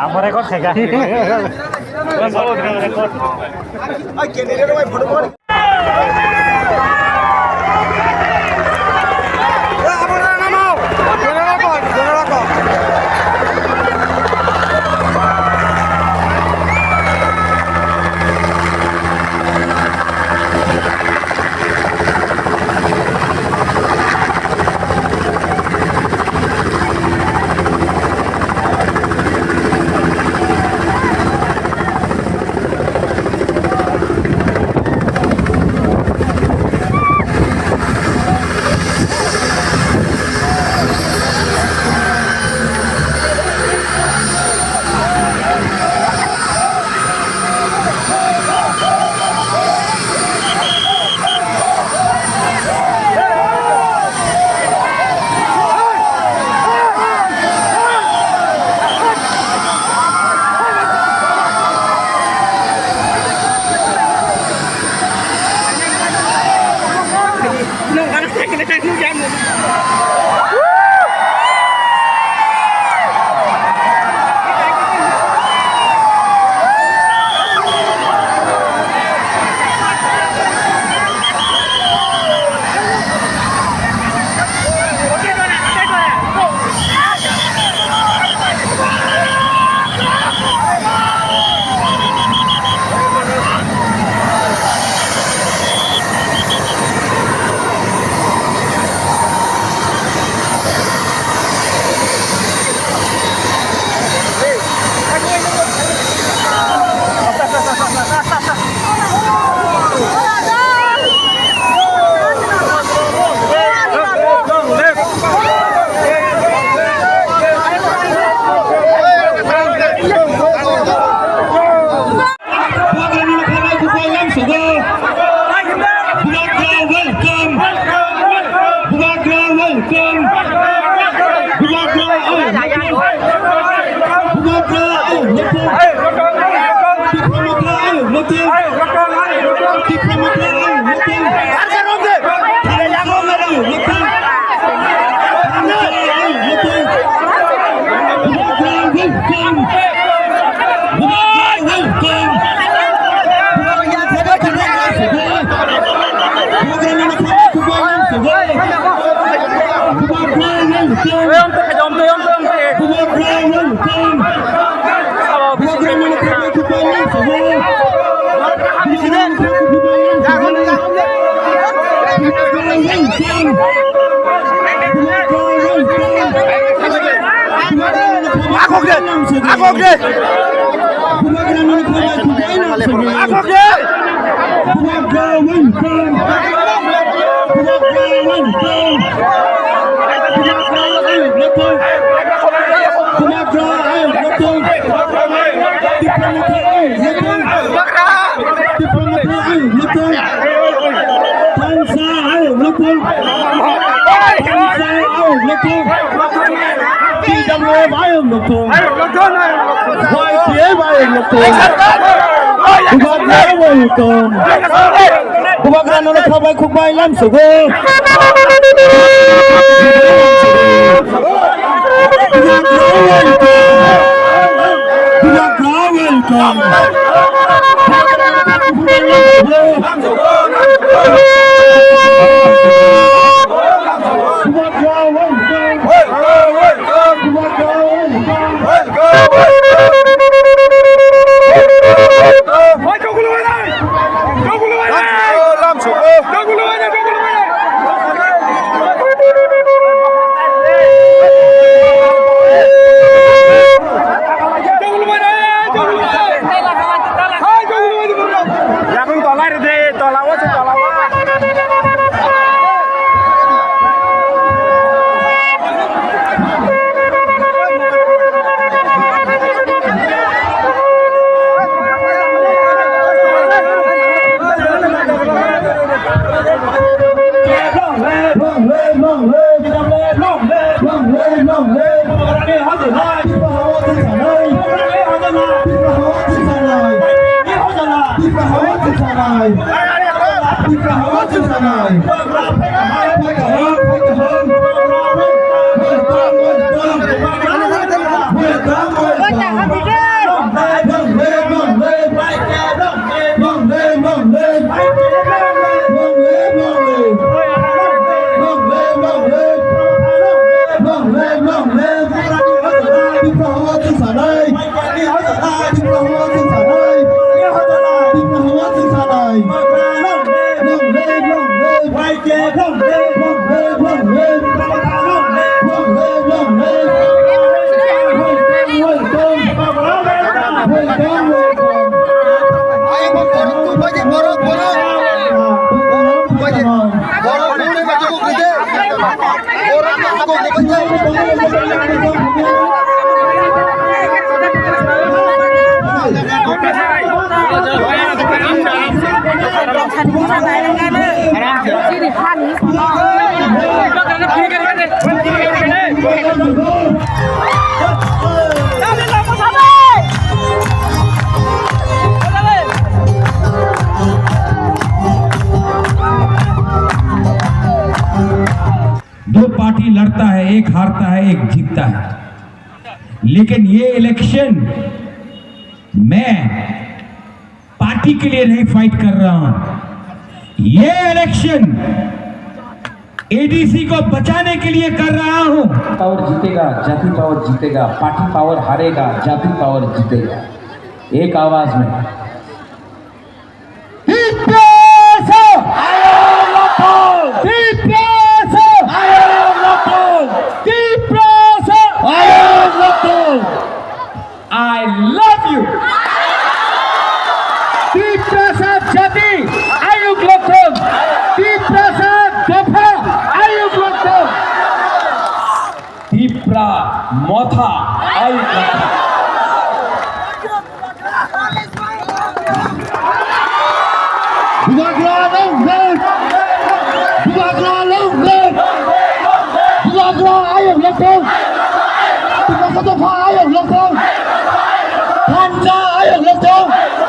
আমার রেকর্ড থেকে রেকর্ড সবাই খুব পাইলাম শুধু এখন তলার দে তলাও আছে তলাও दो पार्टी लड़ता है, एक हारता है, एक जीतता है। लेकिन ये इलेक्शन मैं पार्टी के लिए नहीं फाइट कर रहा हूं। ये इलेक्शन एडीसी को बचाने के लिए कर रहा हूं। पावर जीतेगा, जाति पावर जीतेगा, पार्टी पावर हारेगा, जाति पावर जीतेगा। एक आवाज में I love you. Deep Prasad Jati, Ayuk Loktam. Deep Prasad Gopha, Ayuk Loktam. Deep Pra Motha, Ayuk Loktam. Ayok Loktam.